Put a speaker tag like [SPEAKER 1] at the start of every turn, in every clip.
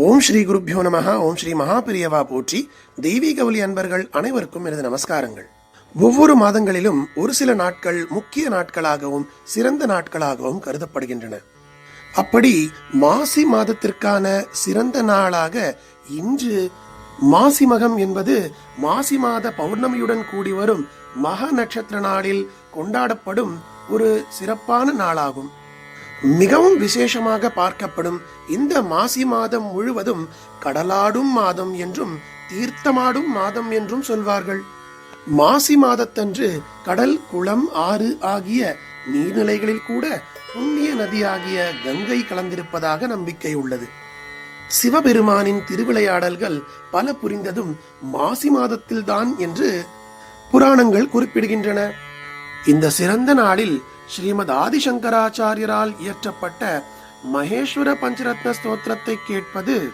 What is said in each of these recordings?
[SPEAKER 1] ஓம் ஸ்ரீ குருப்யோ நமஹ. ஓம் ஸ்ரீ மகாபிரியவா போற்றி. தெய்வீக ஒலி அன்பர்கள் அனைவருக்கும் எனது நமஸ்காரங்கள். ஒவ்வொரு மாதங்களிலும் ஒரு சில நாட்கள் முக்கிய நாட்களாகவும் சிறந்த நாட்களாகவும் கருதப்படுகின்றன. அப்படி மாசி மாதத்திற்கான சிறந்த நாளாக இன்று மாசி மகம் என்பது மாசி மாத பௌர்ணமியுடன் கூடி வரும் மக நட்சத்திர நாளில் கொண்டாடப்படும் ஒரு சிறப்பான நாளாகும். மிகவும் விசேஷமாக பார்க்கப்படும் இந்த மாசி மாதம் முழுவதும் கடலாடும் மாதம் என்றும் தீர்த்தமாடும் மாதம் என்றும் சொல்வார்கள். மாசி மாதத்தன்று கடல், குளம், ஆறு ஆகிய நீர்நிலைகளில் கூட புண்ணிய நதியாகிய கங்கை கலந்திருப்பதாக நம்பிக்கை உள்ளது. சிவபெருமானின் திருவிளையாடல்கள் பல புரிந்ததும் மாசி மாதத்தில்தான் என்று புராணங்கள் குறிப்பிடுகின்றன. இந்த சிறந்த நாளில் ஸ்ரீமத் ஆதிசங்கராச்சாரியரால் இயற்றப்பட்ட மகேஸ்வர பஞ்சரத்ன ஸ்தோத்திரத்தை கேட்பது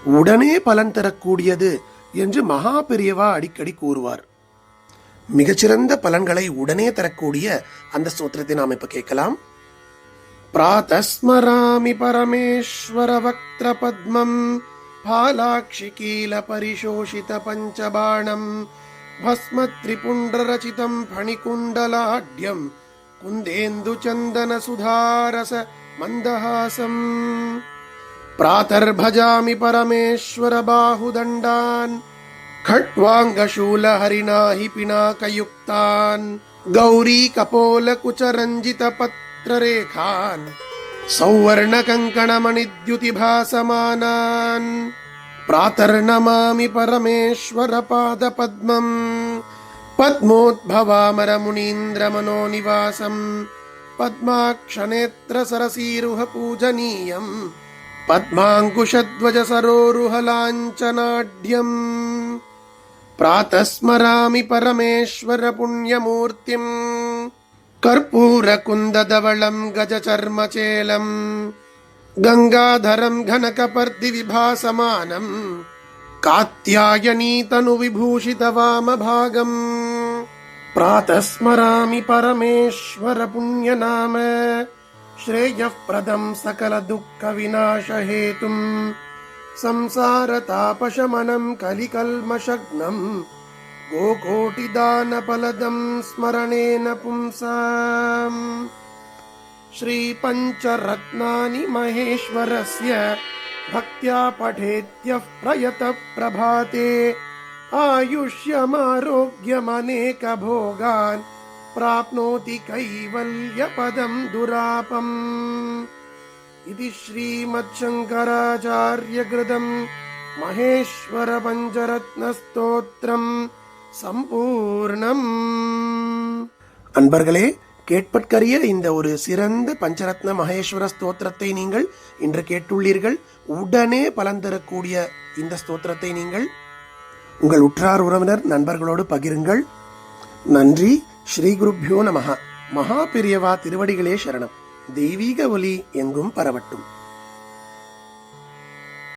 [SPEAKER 1] உடனே பலன் தரக்கூடியது என்று மகா பெரியவா அடிக்கடி கூறுவார். மிகச்சிறந்த பலன்களை உடனே தரக்கூடிய அந்த ஸ்தோத்திரத்தை நாம் இப்ப கேட்கலாம். பிராதஸ்மராமி பரமேஸ்வர வக்த்ர பத்மம் பாலாக்ஷி கீல பரிசோஷித பஞ்சபாணம் பஸ்ம த்ரிபுண்ட ரசிதம் பணிகுண்டலாட்யம் குந்தேந்து சந்தன சுதாரச மந்தஹாசம். பிராதர்பஜாமி பரமேஸ்வர பாஹுதண்டான் खट्वांगशूल हरिणाहि पिनाकयुक्तान् गौरी कपोल कुचरंजित पत्ररेखान् सौवर्ण कंकण मणिद्युति भासमानान्. प्रातर्नमामि परमेश्वर पाद पद्मम् पद्मोद्भवामर मुनीन्द्र मनोनिवासम् पद्माक्षनेत्र सरसीरुह पूजनीयम् पद्मांकुशध्वज सरोरुह लाञ्छनाढ्यम्. प्रातस्मरामि परमेश्वर पुण्यमूर्तिम् कर्पूर कुन्दधवलं गजचर्मचेलम् गंगाधरं घनकपर्दि विभासमानम् कात्यायनी तनु विभूषित वामभागम्. प्रातस्मरामि परमेश्वर पुण्यनाम श्रेयःप्रदं सकल दुःख विनाश हेतुम् संसार तापशमनं कलिकल्मषग्नं गोकोटिदान फलदं स्मरणेन पुंसाम्. श्री पंचरत्नानि महेश्वरस्य भक्त्या पठेत्यः प्रयत प्रभाते आयुष्यमारोग्यमनेक भोगान् प्राप्नोति कैवल्य पदं दुरापम्. इति श्रीमच्छंकराचार्य कृतं महेश्वर पंचरत्न स्तोत्रम சம்பூர்ணம். அன்பர்களே, கேட்பற்கரிய இந்த ஒரு சிறந்த பஞ்சரத்ன மகேஸ்வர ஸ்தோத்திரத்தை நீங்கள் இன்று கேட்டுள்ளீர்கள். உடனே பலன் தரக்கூடிய இந்த ஸ்தோத்திரத்தை நீங்கள் உங்கள் உற்றார் உறவினர் நண்பர்களோடு பகிருங்கள். நன்றி. ஸ்ரீ குருப்யோ நமஹ. மகா பெரியவா திருவடிகளே சரணம். தெய்வீக ஒலி எங்கும் பரவட்டும்.